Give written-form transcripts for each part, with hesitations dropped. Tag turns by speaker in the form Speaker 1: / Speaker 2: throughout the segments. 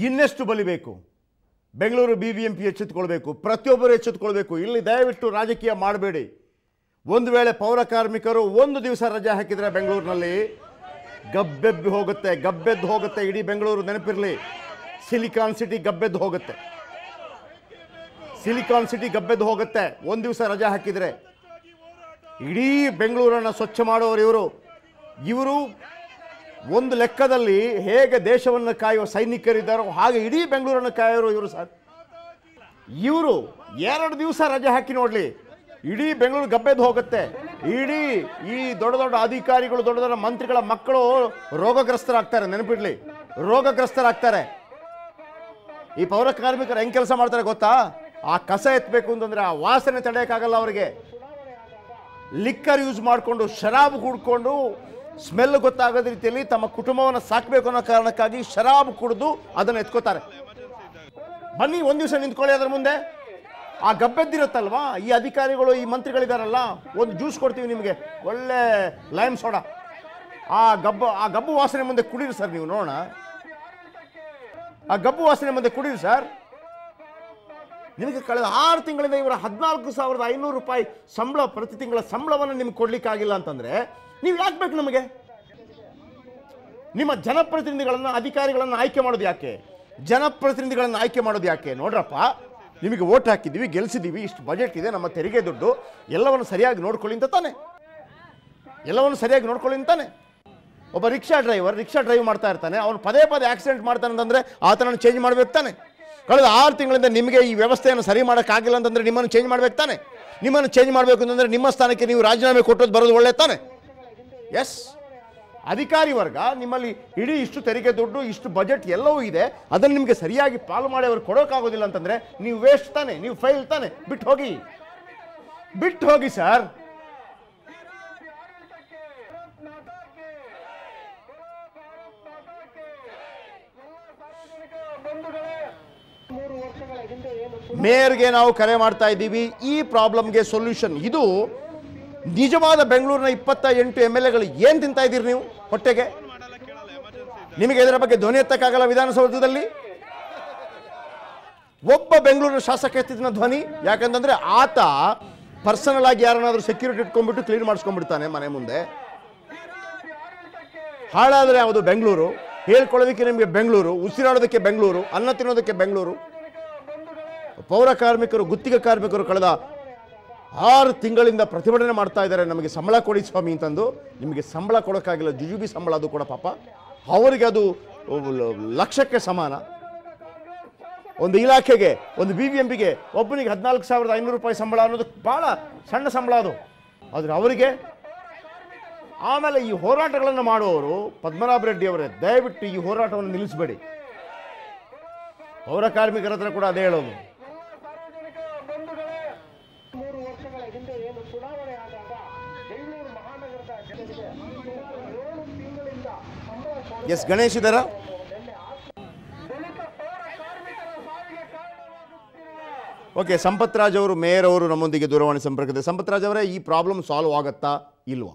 Speaker 1: ಇನ್ನೆಷ್ಟು ಬಲಿಬೇಕು? ಬೆಂಗಳೂರು BBMP ಎಚ್ಚೆತ್ತುಕೊಳ್ಬೇಕು, ಪ್ರತಿಯೊಬ್ಬರು ಎಚ್ಚೆತ್ತುಕೊಳ್ಬೇಕು. ಇಲ್ಲಿ ದಯವಿಟ್ಟು ರಾಜಕೀಯ ಮಾಡಬೇಡಿ. ಒಂದು ವೇಳೆ ಪೌರ ಕಾರ್ಮಿಕರು ಒಂದು ದಿವಸ ರಜೆ ಹಾಕಿದರೆ ಬೆಂಗಳೂರಿನಲ್ಲಿ ಗಬ್ಬೆದ್ದು ಹೋಗುತ್ತೆ ಇಡೀ ಬೆಂಗಳೂರು. ನೆನಪಿರಲಿ, ಸಿಲಿಕಾನ್ ಸಿಟಿ ಗಬ್ಬೆದ್ದು ಹೋಗುತ್ತೆ ಒಂದು ದಿವಸ ರಜೆ ಹಾಕಿದರೆ. ಇಡೀ ಬೆಂಗಳೂರನ್ನು ಸ್ವಚ್ಛ ಮಾಡೋರು ಇವರು ಒಂದು ಲೆಕ್ಕದಲ್ಲಿ ಹೇಗೆ ದೇಶವನ್ನು ಕಾಯುವ ಸೈನಿಕರಿದ್ದಾರೋ ಹಾಗೆ ಇಡೀ ಬೆಂಗಳೂರನ್ನು ಕಾಯೋರು ಇವರು ಸರ್. ಇವರು 2 ದಿವಸ ರಜೆ ಹಾಕಿ ನೋಡಲಿ, ಇಡೀ ಬೆಂಗಳೂರು ಗಬ್ಬೆದ್ದು ಹೋಗುತ್ತೆ. ಇಡೀ ಈ ದೊಡ್ಡ ದೊಡ್ಡ ಅಧಿಕಾರಿಗಳು, ದೊಡ್ಡ ದೊಡ್ಡ ಮಂತ್ರಿಗಳ ಮಕ್ಕಳು ರೋಗಗ್ರಸ್ತರಾಗ್ತಾರೆ. ನೆನಪಿಡ್ಲಿ, ರೋಗಗ್ರಸ್ತರಾಗ್ತಾರೆ. ಈ ಪೌರ ಕಾರ್ಮಿಕರು ಹೆಂಗೆ ಕೆಲಸ ಮಾಡ್ತಾರೆ ಗೊತ್ತಾ? ಆ ಕಸ ಎತ್ತಬೇಕು ಅಂತಂದರೆ ಆ ವಾಸನೆ ತಡೆಯೋಕ್ಕಾಗಲ್ಲ ಅವರಿಗೆ. ಲಿಕ್ಕರ್ ಯೂಸ್ ಮಾಡಿಕೊಂಡು, ಶರಾಬು ಕುಡ್ಕೊಂಡು, ಸ್ಮೆಲ್ ಗೊತ್ತಾಗದ ರೀತಿಯಲ್ಲಿ ತಮ್ಮ ಕುಟುಂಬವನ್ನು ಸಾಕಬೇಕು ಅನ್ನೋ ಕಾರಣಕ್ಕಾಗಿ ಶರಾಬು ಕುಡಿದು ಅದನ್ನು ಎತ್ಕೋತಾರೆ. ಬನ್ನಿ ಒಂದು ದಿವಸ ನಿಂತ್ಕೊಳ್ಳಿ ಅದರ ಮುಂದೆ. ಆ ಗಬ್ಬೆದ್ದಿರುತ್ತಲ್ವಾ, ಈ ಅಧಿಕಾರಿಗಳು, ಈ ಮಂತ್ರಿಗಳಿದಾರಲ್ಲ, ಒಂದು ಜ್ಯೂಸ್ ಕೊಡ್ತೀವಿ ನಿಮಗೆ, ಒಳ್ಳೆ ಲೈಮ್ ಸೋಡಾ, ಆ ಗಬ್ಬು ವಾಸನೆ ಮುಂದೆ ಕುಡೀರಿ ಸರ್. ನೀವು ನೋಡೋಣ, ಆ ಗಬ್ಬು ವಾಸನೆ ಮುಂದೆ ಕುಡೀರಿ ಸರ್. ನಿಮಗೆ ಕಳೆದ 6 ತಿಂಗಳಿಂದ ಇವರ 14,500 ರೂಪಾಯಿ ಸಂಬಳ, ಪ್ರತಿ ತಿಂಗಳ ಸಂಬಳವನ್ನು ನಿಮ್ಗೆ ಕೊಡ್ಲಿಕ್ಕಾಗಿಲ್ಲ ಅಂತಂದರೆ ನೀವು ಯಾಕೆ ಬೇಕು ನಮಗೆ? ನಿಮ್ಮ ಜನಪ್ರತಿನಿಧಿಗಳನ್ನು, ಅಧಿಕಾರಿಗಳನ್ನು ಆಯ್ಕೆ ಮಾಡೋದು ಯಾಕೆ? ಜನಪ್ರತಿನಿಧಿಗಳನ್ನು ಆಯ್ಕೆ ಮಾಡೋದು ಯಾಕೆ? ನೋಡ್ರಪ್ಪ, ನಿಮಗೆ ವೋಟ್ ಹಾಕಿದ್ದೀವಿ, ಗೆಲ್ಸಿದ್ದೀವಿ, ಇಷ್ಟು ಬಜೆಟ್ ಇದೆ, ನಮ್ಮ ತೆರಿಗೆ ದುಡ್ಡು, ಎಲ್ಲವನ್ನು ಸರಿಯಾಗಿ ನೋಡ್ಕೊಳ್ಳಿ ಅಂತ ತಾನೆ. ಒಬ್ಬ ರಿಕ್ಷಾ ಡ್ರೈವ್ ಮಾಡ್ತಾ ಇರ್ತಾನೆ, ಅವನು ಪದೇ ಆಕ್ಸಿಡೆಂಟ್ ಮಾಡ್ತಾನೆ ಅಂತಂದರೆ ಆತನನ್ನು ಚೇಂಜ್ ಮಾಡಬೇಕು ತಾನೆ. ಕಳೆದ 6 ತಿಂಗಳಿಂದ ನಿಮಗೆ ಈ ವ್ಯವಸ್ಥೆಯನ್ನು ಸರಿ ಮಾಡೋಕ್ಕಾಗಿಲ್ಲ ಅಂತಂದರೆ ನಿಮ್ಮನ್ನು ಚೇಂಜ್ ಮಾಡಬೇಕು ತಾನೆ. ನಿಮ್ಮನ್ನು ಚೇಂಜ್ ಮಾಡಬೇಕು ಅಂತಂದರೆ ನಿಮ್ಮ ಸ್ಥಾನಕ್ಕೆ ನೀವು ರಾಜೀನಾಮೆ ಕೊಟ್ಟೋದು ಬರೋದು ಒಳ್ಳೆ ತಾನೆ. ಎಸ್, ಅಧಿಕಾರಿ ವರ್ಗ ನಿಮ್ಮಲ್ಲಿ ಇಡೀ ಇಷ್ಟು ತೆರಿಗೆ ದುಡ್ಡು, ಇಷ್ಟು ಬಜೆಟ್ ಎಲ್ಲವೂ ಇದೆ, ಅದನ್ನು ನಿಮಗೆ ಸರಿಯಾಗಿ ಪಾಲು ಮಾಡಿ ಅವ್ರಿಗೆ ಕೊಡೋಕ್ಕಾಗೋದಿಲ್ಲ ಅಂತಂದರೆ ನೀವು ವೇಸ್ಟ್ ತಾನೆ, ನೀವು ಫೈಲ್ ತಾನೆ. ಬಿಟ್ಟು ಹೋಗಿ ಸರ್. ಮೇಯರ್ಗೆ ನಾವು ಕರೆ ಮಾಡ್ತಾ ಇದ್ದೀವಿ. ಈ ಪ್ರಾಬ್ಲಮ್ಗೆ ಸೊಲ್ಯೂಷನ್ ಇದು. ನಿಜವಾದ ಬೆಂಗಳೂರಿನ 28 MLAಗಳು ಏನು ತಿಂತಾ ಇದ್ದೀರಿ ನೀವು ಹೊಟ್ಟೆಗೆ? ನಿಮಗೆ ಇದರ ಬಗ್ಗೆ ಧ್ವನಿ ಎತ್ತಕ್ಕಾಗಲ್ಲ ವಿಧಾನಸೌಧದಲ್ಲಿ. ಒಬ್ಬ ಬೆಂಗಳೂರಿನ ಶಾಸಕ ಎತ್ತಿದ ಧ್ವನಿ, ಯಾಕಂತಂದ್ರೆ ಆತ ಪರ್ಸನಲ್ ಆಗಿ ಯಾರನ್ನಾದ್ರೂ ಸೆಕ್ಯೂರಿಟಿ ಇಟ್ಕೊಂಡ್ಬಿಟ್ಟು ಕ್ಲೀನ್ ಮಾಡಿಸ್ಕೊಂಡ್ಬಿಡ್ತಾನೆ ಮನೆ ಮುಂದೆ. ಹಾಳಾದರೆ ಯಾವುದು ಬೆಂಗಳೂರು? ಹೇಳ್ಕೊಳ್ಳೋದಕ್ಕೆ ನಿಮಗೆ ಬೆಂಗಳೂರು, ಉಸಿರಾಡೋದಕ್ಕೆ ಬೆಂಗಳೂರು, ಅನ್ನ ತಿನ್ನೋದಕ್ಕೆ ಬೆಂಗಳೂರು. ಪೌರ ಕಾರ್ಮಿಕರು, ಗುತ್ತಿಗೆ ಕಾರ್ಮಿಕರು ಕಳೆದ 6 ತಿಂಗಳಿಂದ ಪ್ರತಿಭಟನೆ ಮಾಡ್ತಾ ಇದ್ದಾರೆ, ನಮಗೆ ಸಂಬಳ ಕೊಡಿ ಸ್ವಾಮಿ ಅಂತಂದು. ನಿಮಗೆ ಸಂಬಳ ಕೊಡೋಕ್ಕಾಗಿಲ್ಲ, ಜುಜುಬಿ ಸಂಬಳ. ಅದು ಕೂಡ ಪಾಪ ಅವರಿಗೆ ಅದು ಲಕ್ಷಕ್ಕೆ ಸಮಾನ. ಒಂದು ಇಲಾಖೆಗೆ, ಒಂದು BBMPಗೆ ಒಬ್ಬನಿಗೆ 14,500 ರೂಪಾಯಿ ಸಂಬಳ ಅನ್ನೋದು ಭಾಳ ಸಣ್ಣ ಸಂಬಳ ಅದು. ಆದರೆ ಅವರಿಗೆ. ಆಮೇಲೆ ಈ ಹೋರಾಟಗಳನ್ನು ಮಾಡುವವರು, ಪದ್ಮನಾಭ ರೆಡ್ಡಿ ಅವರೇ, ದಯವಿಟ್ಟು ಈ ಹೋರಾಟವನ್ನು ನಿಲ್ಲಿಸಬೇಡಿ. ಪೌರ ಕಾರ್ಮಿಕರ ಹತ್ರ ಕೂಡ ಅದೇ ಹೇಳೋದು. ಎಸ್, ಗಣೇಶ್ ಇದ್ದಾರ? ಓಕೆ, ಸಂಪತ್ ರಾಜ್ ಅವರು, ಮೇಯರ್ ಅವರು ನಮ್ಮೊಂದಿಗೆ ದೂರವಾಣಿ ಸಂಪರ್ಕದ. ಸಂಪತ್ ರಾಜ್ ಅವರೇ, ಈ ಪ್ರಾಬ್ಲಮ್ ಸಾಲ್ವ್ ಆಗುತ್ತಾ ಇಲ್ವಾ?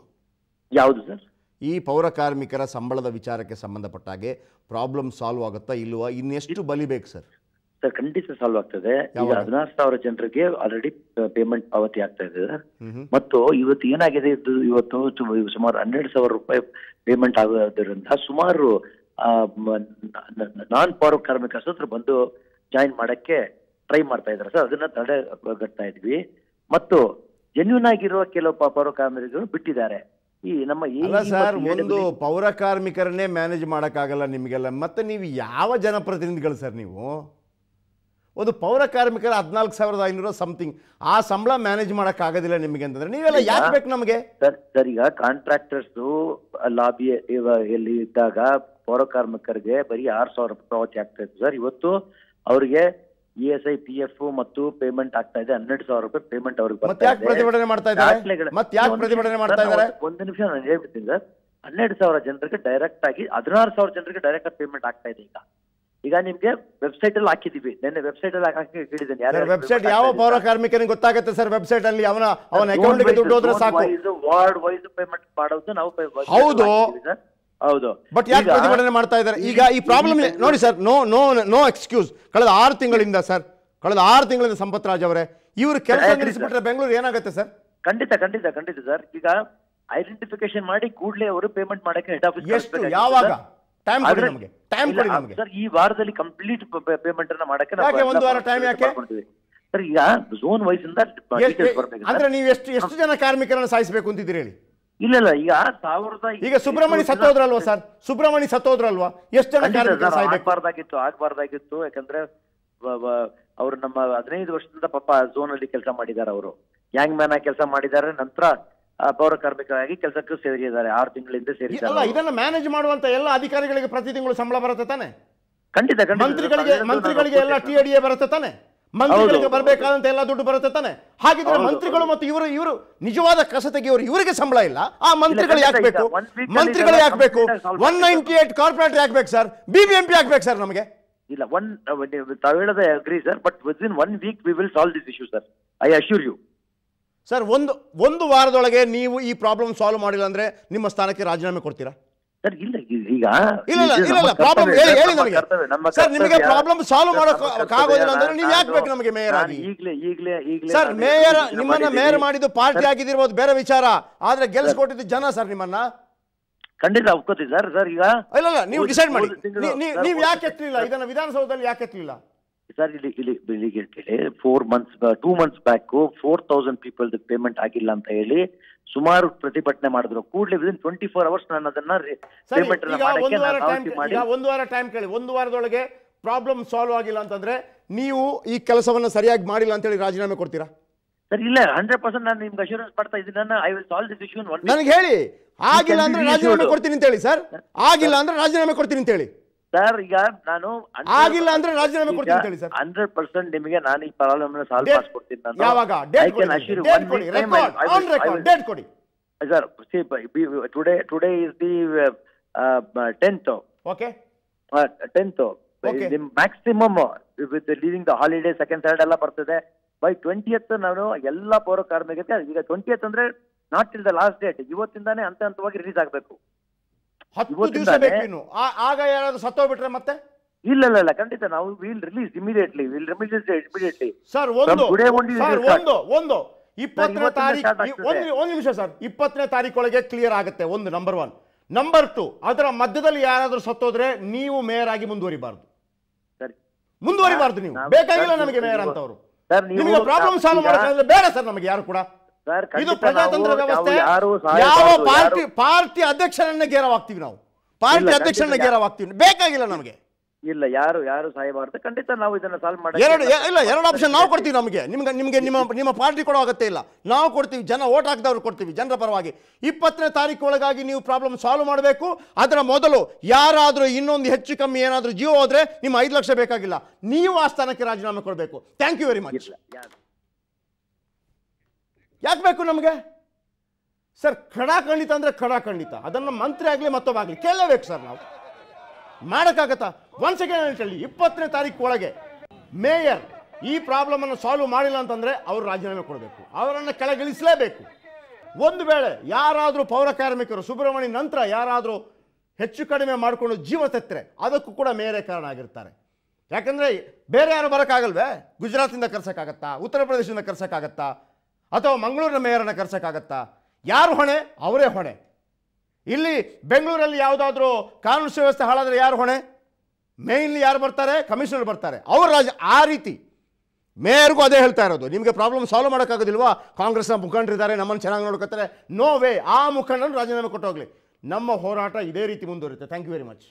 Speaker 2: ಯಾವುದು ಸರ್?
Speaker 1: ಈ ಪೌರ ಕಾರ್ಮಿಕರ ಸಂಬಳದ ವಿಚಾರಕ್ಕೆ ಸಂಬಂಧಪಟ್ಟ ಹಾಗೆ ಪ್ರಾಬ್ಲಮ್ ಸಾಲ್ವ್ ಆಗುತ್ತಾ ಇಲ್ವಾ? ಇನ್ನೆಷ್ಟು ಬಲಿಬೇಕು ಸರ್?
Speaker 2: ಸರ್, ಖಂಡಿತ ಸಾಲ್ವ್ ಆಗ್ತದೆ. ಈಗ 16,000 ಜನರಿಗೆ ಆಲ್ರೆಡಿ ಪೇಮೆಂಟ್ ಪಾವತಿ ಆಗ್ತಾ ಇದೆ ಸರ್. ಮತ್ತು ಇವತ್ತು ಏನಾಗಿದೆ, ಇವತ್ತು ಸುಮಾರು 12,000 ರೂಪಾಯಿ ಪೇಮೆಂಟ್ ಆಗೋದ್ರಿಂದ ಸುಮಾರು ನಾನ್ ಪೌರ ಕಾರ್ಮಿಕರ ಹತ್ರ ಬಂದು ಜಾಯಿನ್ ಮಾಡಕ್ಕೆ ಟ್ರೈ ಮಾಡ್ತಾ ಇದ್ದಾರೆ ಸರ್. ಅದನ್ನ ತಡೆಗಟ್ತಾ ಇದ್ವಿ. ಮತ್ತು ಜೆನ್ಯೂನ್ ಆಗಿರುವ ಕೆಲವು ಪೌರ ಕಾರ್ಮಿಕರು ಬಿಟ್ಟಿದ್ದಾರೆ. ಈ ನಮ್ಮ
Speaker 1: ಸರ್, ಒಂದು ಪೌರ ಕಾರ್ಮಿಕರನ್ನೇ ಮ್ಯಾನೇಜ್ ಮಾಡೋಕ್ಕಾಗಲ್ಲ ನಿಮಗೆಲ್ಲ, ಮತ್ತೆ ನೀವು ಯಾವ ಜನಪ್ರತಿನಿಧಿಗಳು ಸರ್? ನೀವು ಒಂದು ಪೌರ ಕಾರ್ಮಿಕರ 14,500 ಸಮಥಿಂಗ್ ಆ ಸಂಬಳ ಮ್ಯಾನೇಜ್ ಮಾಡೋಕ್ಕಾಗೋದಿಲ್ಲ ನಿಮಗೆ ಅಂತಂದ್ರೆ ನೀವೆಲ್ಲ ಯಾಕೆ ಬೇಕು ನಮಗೆ?
Speaker 2: ಸರ್, ಈಗ ಕಾಂಟ್ರಾಕ್ಟರ್ಸ್ ಲಾಬಿ ಎಲ್ಲಿ ಇದ್ದಾಗ ಪೌರ ಕಾರ್ಮಿಕರಿಗೆ ಬರೀ 6,000 ರೂಪಾಯಿ ಪಾವತಿ ಆಗ್ತಾ ಇತ್ತು ಸರ್. ಇವತ್ತು ಅವರಿಗೆ ESI PF ಮತ್ತು ಪೇಮೆಂಟ್ ಆಗ್ತಾ ಇದೆ 12,000 ರೂಪಾಯಿ ಪೇಮೆಂಟ್ ಅವ್ರಿಗೆ ಬರ್ತಾ ಇದೆ.
Speaker 1: ಪ್ರತಿಭಟನೆ ಮಾಡ್ತಾ ಇದ್ದಾರೆ.
Speaker 2: ಒಂದು ನಿಮಿಷ ನಾನು ಹೇಳ್ಬಿಡ್ತೀನಿ ಸರ್. 12,000 ಜನರಿಗೆ ಡೈರೆಕ್ಟ್ ಆಗಿ 16,000 ಜನರಿಗೆ ಡೈರೆಕ್ಟ್ ಆಗಿ ಪೇಮೆಂಟ್ ಆಗ್ತಾ ಇದೆ. ಈಗ ನಿಮ್ಗೆ ವೆಬ್ಸೈಟ್ ಅಲ್ಲಿ ಹಾಕಿದೀವಿ, ನೆನ್ನೆ ವೆಬ್ಸೈಟ್ ಅಲ್ಲಿ ಹಾಕಿ ಹೇಳಿದ್ದೇನೆ.
Speaker 1: ವೆಬ್ಸೈಟ್ ಯಾವ ಪೌರ ಕಾರ್ಮಿಕನಿಗೆ ಗೊತ್ತಾಗುತ್ತೆ ಸರ್? ವೆಬ್ಸೈಟ್ ಅಲ್ಲಿ ಅವನ ಅಕೌಂಟ್ ಗೆ ದುಡ್ಡು ಹೋದ್ರೆ ಸಾಕು.
Speaker 2: ವಾರ್ಡ್ ವೈಸ್ ಪೇಮೆಂಟ್ ಮಾಡೋದು ನಾವು.
Speaker 1: ಹೌದು,
Speaker 2: ಹೌದು.
Speaker 1: ಬಟ್ ಯಾಕೆ ಪ್ರತಿಭಟನೆ ಮಾಡ್ತಾ ಇದ್ದಾರೆ ಈಗ? ಈ ಪ್ರಾಬ್ಲಮ್ ನೋಡಿ ಸರ್, ನೋ ಎಕ್ಸ್ಕ್ಯೂಸ್. ಕಳೆದ 6 ತಿಂಗಳಿಂದ ಸಂಪತ್ ರಾಜ್ ಅವರೇ ಇವರು ಕೆಲಸ ನಿಲ್ಲಿಸಿಬಿಟ್ರೆ ಬೆಂಗಳೂರು ಏನಾಗುತ್ತೆ ಸರ್?
Speaker 2: ಖಂಡಿತ ಸರ್. ಈಗ ಐಡೆಂಟಿಫಿಕೇಶನ್ ಮಾಡಿ ಕೂಡಲೇ ಅವರು ಪೇಮೆಂಟ್ ಮಾಡಕ್ಕೆ ಹೆಡ್ ಆಫೀಸ್
Speaker 1: ಎಷ್ಟು, ಯಾವಾಗ ಟೈಮ್ ಕೊಡಿ ನಮಗೆ
Speaker 2: ಸರ್. ಈ ವಾರದಲ್ಲಿ ಕಂಪ್ಲೀಟ್ ಪೇಮೆಂಟ್ ಅನ್ನ ಮಾಡಕ್ಕೆ
Speaker 1: ಒಂದು ವಾರ ಟೈಮ್ ಯಾಕೆ
Speaker 2: ಸರ್? ಈಗ ಝೋನ್ ವೈಸ್ ಇಂದ
Speaker 1: ಅಂದ್ರೆ ನೀವು ಎಷ್ಟು ಜನ ಕಾರ್ಮಿಕರನ್ನ ಸಾಯಿಸಬೇಕು ಅಂತಿದ್ದೀರಿ ಹೇಳಿ?
Speaker 2: ಇಲ್ಲ ಈಗ
Speaker 1: ಈಗ ಸುಬ್ರಹ್ಮಣ್ಯ ಸತ್ತೋದ್ರಲ್ವಾ ಸರ್? ಸುಬ್ರಹ್ಮಣ್ಯ ಸತ್ತೋದ್ರಲ್ವಾ? ಎಷ್ಟು ಜನ ಕಾರ್ಮಿಕರು ಸಾಯ್ಬೇಕು?
Speaker 2: ಆಗ್ಬಾರ್ದಾಗಿತ್ತು. ಯಾಕಂದ್ರೆ ಅವರು ನಮ್ಮ 15 ವರ್ಷದಿಂದ ಪಾಪ ಝೋನ್ ಅಲ್ಲಿ ಕೆಲಸ ಮಾಡಿದ್ದಾರೆ. ಅವರು ಗ್ಯಾಂಗ್ ಮ್ಯಾನ್ ಆಗಿ ಕೆಲಸ ಮಾಡಿದ್ದಾರೆ. ನಂತರ ಪೌರ ಕಾರ್ಮಿಕರಾಗಿ ಕೆಲಸಕ್ಕೆ ಸೇರಿದ್ದಾರೆ. 6 ತಿಂಗಳಿಂದ ಸೇರಿದ್ದಾರೆ.
Speaker 1: ಇದನ್ನ ಮ್ಯಾನೇಜ್ ಮಾಡುವಂತ ಎಲ್ಲ ಅಧಿಕಾರಿಗಳಿಗೆ ಪ್ರತಿ ತಿಂಗಳು ಸಂಬಳ ಬರುತ್ತೆ ತಾನೆ?
Speaker 2: ಖಂಡಿತ.
Speaker 1: ಮಂತ್ರಿಗಳಿಗೆ ಎಲ್ಲ TDA ಬರುತ್ತೆ ತಾನೆ? ಮಂತ್ರಿಗಳಿಗೆ ಬರಬೇಕಾದಂತ ಎಲ್ಲ ದುಡ್ಡು ಬರುತ್ತೆ ತಾನೆ? ಹಾಗಿದ್ರೆ ಮಂತ್ರಿಗಳು ಮತ್ತು ಇವರು ನಿಜವಾದ ಕಸ ತೆಗೆಯೋರು ಇವರಿಗೆ ಸಂಬಳ ಇಲ್ಲ. ಆ ಮಂತ್ರಿಗಳು ಯಾಕೆ ಬೇಕು? 198 ಕಾರ್ಪೊರೇಟರ್ ಯಾಕೆ ಬೇಕು ಸರ್? BBMP ಯಾಕೆ ಬೇಕು ಸರ್ ನಮಗೆ?
Speaker 2: ಇಲ್ಲ, ತಾವು ಹೇಳೋದೇ agri sir. But within 1 week we will solve this issue, sir. I assure you.
Speaker 1: Sir, ಒಂದು ವಾರದೊಳಗೆ ನೀವು ಈ ಪ್ರಾಬ್ಲಮ್ ಸಾಲ್ವ್ ಮಾಡಿಲ್ಲ ಅಂದ್ರೆ ನಿಮ್ಮ ಸ್ಥಾನಕ್ಕೆ ರಾಜೀನಾಮೆ ಕೊಡ್ತೀರಾ
Speaker 2: ಸರ್? ಇಲ್ಲ
Speaker 1: ಪ್ರಾಬ್ಲಮ್ ಹೇಳಿ ನಮಗೆ ಸರ್. ನಿಮಗೆ ಪ್ರಾಬ್ಲಮ್ ಸಾಲ್ವ್ ಮಾಡೋಕ್ಕಾಗೋದಿಲ್ಲ ಅಂದ್ರೆ ನೀವು ಯಾಕೆ ಬೇಕು ನಮಗೆ ಮೇಯರ್ ಆಗಿ?
Speaker 2: ಈಗಲೇ
Speaker 1: ಸರ್, ನಿಮ್ಮನ್ನ ಮೇಯರ್ ಮಾಡಿದ್ದು ಪಾರ್ಟಿ ಆಗಿದಿರ್ಬೋದು, ಬೇರೆ ವಿಚಾರ. ಆದ್ರೆ ಗೆಲ್ಸ್ಕೊಟ್ಟಿದ್ದು ಜನ ಸರ್ ನಿಮ್ಮನ್ನ.
Speaker 2: ಖಂಡಿತ ಒಪ್ಕೋತೀವಿ ಸರ್. ಈಗ
Speaker 1: ಇಲ್ಲ ನೀವು ಡಿಸೈಡ್ ಮಾಡಿ. ನೀವು ಯಾಕೆ ಎತ್ತಲಿಲ್ಲ ಇದನ್ನ ವಿಧಾನಸೌಧದಲ್ಲಿ? ಯಾಕೆ ಎತ್ತಲಿಲ್ಲ
Speaker 2: ಸರ್? ಇಲ್ಲಿ 2 months ಬ್ಯಾಕ್ 4,000 ಪೀಪಲ್ ಪೇಮೆಂಟ್ ಆಗಿಲ್ಲ ಅಂತ ಹೇಳಿ ಸುಮಾರು ಪ್ರತಿಭಟನೆ ಮಾಡಿದ್ರು. ಕೂಡಲೇ ವಿದಿನ್ 24 hours ನಾನು ಅದನ್ನ ಪೇಮೆಂಟ್
Speaker 1: ಒಂದು ವಾರ ಟೈಮ್ ಕೇಳಿ. ಒಂದು ವಾರದೊಳಗೆ ಪ್ರಾಬ್ಲಮ್ ಸಾಲ್ವ್ ಆಗಿಲ್ಲ ಅಂತಂದ್ರೆ ನೀವು ಈ ಕೆಲಸವನ್ನ ಸರಿಯಾಗಿ ಮಾಡಿಲ್ಲ ಅಂತ ಹೇಳಿ ರಾಜೀನಾಮೆ ಕೊಡ್ತೀರಾ
Speaker 2: ಸರ್? ಇಲ್ಲ, 100% ನಾನು ನಿಮ್ಗೆ ಅಶ್ಯೂರೆನ್ಸ್ ಮಾಡ್ತಾ ಇದ್ದೀನಿ. I will solve this issue in 1 week.
Speaker 1: ನನಗೆ ಹೇಳಿ, ಆಗಿಲ್ಲ ಅಂದ್ರೆ ರಾಜೀನಾಮೆ ಕೊಡ್ತೀನಿ ಅಂತ ಹೇಳಿ ಸರ್. ಆಗಿಲ್ಲ ಅಂದ್ರೆ ರಾಜೀನಾಮೆ ಕೊಡ್ತೀನಿ ಅಂತ ಹೇಳಿ
Speaker 2: ಸರ್. ಈಗ ನಾನು
Speaker 1: ಆಗಿಲ್ಲ ಅಂದ್ರೆ ರಾಜೀನಾಮೆ ಕೊಡ್ತೀನಿ ಅಂತ ಹೇಳಿ ಸರ್.
Speaker 2: 100% ನಿಮಗೆ ನಾನು ಈ ಪ್ರಾಬ್ಲಮ್ ಅನ್ನು ಸಾಲ್ವ್ ಮಾಡಿಸ್ಕೊಡ್ತೀನಿ. ನಾನು
Speaker 1: ಯಾವಾಗ ಡೇಟ್ ಕೊಡಿ, ಡೇಟ್ ಕೊಡಿ
Speaker 2: sir. Today is the 10th.
Speaker 1: Okay,
Speaker 2: 10th. Maximum with leaving the holiday second third ಎಲ್ಲ ಬರ್ತದೆ. ಬೈ 20th ನಾನು ಎಲ್ಲ ಪೌರ ಕಾರ್ಮಿಕರಿಗೆ, ಈಗ 20th ಅಂದ್ರೆ not till the last date, ಇವತ್ತಿಂದಾನೇ ಹಂತವಾಗಿ ರಿಲೀಸ್ ಆಗಬೇಕು.
Speaker 1: 10 ದಿವಸ ಬೇಕು ಇನ್ನು. ಆಗ ಯಾರಾದ್ರೂ ಸತ್ತೋಗ್ಬಿಟ್ರೆ ಮತ್ತೆ?
Speaker 2: ಇಲ್ಲ, ಖಂಡಿತ ನಾವು ವಿಲ್ ರಿಲೀಸ್ ಇಮಿಡಿಯೇಟ್ಲಿ. ಸರ್, ಒಂದು
Speaker 1: 20ನೇ ತಾರೀಕು, ಒಂದು ನಿಮಿಷ ಸರ್, 20ನೇ ತಾರೀಕೊಳಗೆ ಕ್ಲಿಯರ್ ಆಗುತ್ತೆ. ಒಂದು ನಂಬರ್ 1. ನಂಬರ್ 2, ಅದರ ಮಧ್ಯದಲ್ಲಿ ಯಾರಾದ್ರೂ ಸತ್ತೋದ್ರೆ ನೀವು ಮೇಯರ್ ಆಗಿ ಮುಂದುವರಿಬಾರ್ದು. ನೀವು ಬೇಕಾಗಿಲ್ಲ ನಮಗೆ ಮೇಯರ್ ಅಂತವರು. ನಿಮಗೆ ಪ್ರಾಬ್ಲಮ್ ಸಾಲ್ವ್ ಮಾಡೋದ್ರೆ ಬೇಡ ಸರ್ ನಮಗೆ ಯಾರು ಕೂಡ. ಇದು ಪ್ರಜಾತಂತ್ರ ವ್ಯವಸ್ಥೆ. ಯಾವ ಪಾರ್ಟಿ ಅಧ್ಯಕ್ಷರನ್ನ ಗೇರವಾಗ್ತೀವಿ ನಾವು. ಪಾರ್ಟಿ ಅಧ್ಯಕ್ಷರನ್ನ ಗೇರವಾಗ್ತೀವಿ. ಬೇಕಾಗಿಲ್ಲ ನಮಗೆ.
Speaker 2: ಇಲ್ಲ, ಯಾರು ಸಾಯಬಾರ್ದು. ಖಂಡಿತ ನಾವು ಇದನ್ನ ಸಾಲ್ವ್ ಮಾಡಿ.
Speaker 1: ಎರಡು ಆಪ್ಷನ್ ನಾವು ಕೊಡ್ತೀವಿ. ನಿಮಗೆ ನಿಮ್ಮ ಪಾರ್ಟಿ ಕೊಡೋ ಅಗತ್ಯ ಇಲ್ಲ. ನಾವು ಕೊಡ್ತೀವಿ. ಜನ ವೋಟ್ ಹಾಕಿದವ್ರು ಕೊಡ್ತೀವಿ, ಜನರ ಪರವಾಗಿ. 20ನೇ ತಾರೀಕು ಒಳಗಾಗಿ ನೀವು ಪ್ರಾಬ್ಲಮ್ ಸಾಲ್ವ್ ಮಾಡಬೇಕು. ಅದರ ಮೊದಲು ಯಾರಾದರೂ ಇನ್ನೊಂದು ಹೆಚ್ಚು ಕಮ್ಮಿ ಏನಾದರೂ ಜೀವ ಹೋದ್ರೆ ನಿಮ್ಮ 5 ಲಕ್ಷ ಬೇಕಾಗಿಲ್ಲ. ನೀವು ಆ ಸ್ಥಾನಕ್ಕೆ ರಾಜೀನಾಮೆ ಕೊಡಬೇಕು. Thank you very much. ಯಾಕೆ ಬೇಕು ನಮಗೆ ಸರ್? ಖಡಾಖಂಡಿತ ಅಂದ್ರೆ ಖಡಾಖಂಡಿತ. ಅದನ್ನು ಮಂತ್ರಿ ಆಗಲಿ ಮತ್ತೊಬ್ಬಾಗಲಿ ಕೇಳಲೇಬೇಕು ಸರ್. ನಾವು ಮಾಡೋಕ್ಕಾಗತ್ತಾ? ಒನ್ಸ್ ಅಗೇನ್ ಹೇಳಿ, 20ನೇ ತಾರೀಕು ಒಳಗೆ ಮೇಯರ್ ಈ ಪ್ರಾಬ್ಲಮ್ ಅನ್ನು ಸಾಲ್ವ್ ಮಾಡಿಲ್ಲ ಅಂತಂದ್ರೆ ಅವರು ರಾಜೀನಾಮೆ ಕೊಡಬೇಕು. ಅವರನ್ನು ಕೆಳಗಿಳಿಸಲೇಬೇಕು. ಒಂದು ವೇಳೆ ಯಾರಾದರೂ ಪೌರ ಕಾರ್ಮಿಕರು ಸುಬ್ರಹ್ಮಣ್ಯ ನಂತರ ಯಾರಾದರೂ ಹೆಚ್ಚು ಕಡಿಮೆ ಮಾಡಿಕೊಂಡು ಜೀವ ತೆತ್ತರೆ ಅದಕ್ಕೂ ಕೂಡ ಮೇಯರೇ ಕಾರಣ ಆಗಿರ್ತಾರೆ. ಯಾಕಂದರೆ ಬೇರೆ ಯಾರು ಬರೋಕ್ಕಾಗಲ್ವೇ? ಗುಜರಾತಿಂದ ಕರ್ಸೋಕ್ಕಾಗತ್ತಾ? ಉತ್ತರ ಪ್ರದೇಶದಿಂದ ಕರ್ಸೋಕ್ಕಾಗತ್ತಾ? ಅಥವಾ ಮಂಗಳೂರಿನ ಮೇಯರನ್ನು ಕರ್ಸೋಕ್ಕಾಗತ್ತಾ? ಯಾರು ಹೊಣೆ? ಅವರೇ ಹೊಣೆ. ಇಲ್ಲಿ ಬೆಂಗಳೂರಲ್ಲಿ ಯಾವುದಾದ್ರೂ ಕಾನೂನು ಸುವ್ಯವಸ್ಥೆ ಹಾಳಾದರೆ ಯಾರು ಹೊಣೆ? ಮೇನ್ಲಿ ಯಾರು ಬರ್ತಾರೆ? ಕಮಿಷನರ್ ಬರ್ತಾರೆ. ಅವರು ಆ ರೀತಿ ಮೇಯರ್ಗೂ ಅದೇ ಹೇಳ್ತಾ ಇರೋದು. ನಿಮಗೆ ಪ್ರಾಬ್ಲಮ್ ಸಾಲ್ವ್ ಮಾಡೋಕ್ಕಾಗೋದಿಲ್ವಾ? ಕಾಂಗ್ರೆಸ್ನ ಮುಖಂಡರಿದ್ದಾರೆ, ನಮ್ಮನ್ನು ಚೆನ್ನಾಗಿ ನೋಡ್ಕೊತಾರೆ. No way. ಆ ಮುಖಂಡರನ್ನು ರಾಜೀನಾಮೆ ಕೊಟ್ಟೋಗ್ಲಿ. ನಮ್ಮ ಹೋರಾಟ ಇದೇ ರೀತಿ ಮುಂದುವರಿಯುತ್ತೆ. Thank you very much.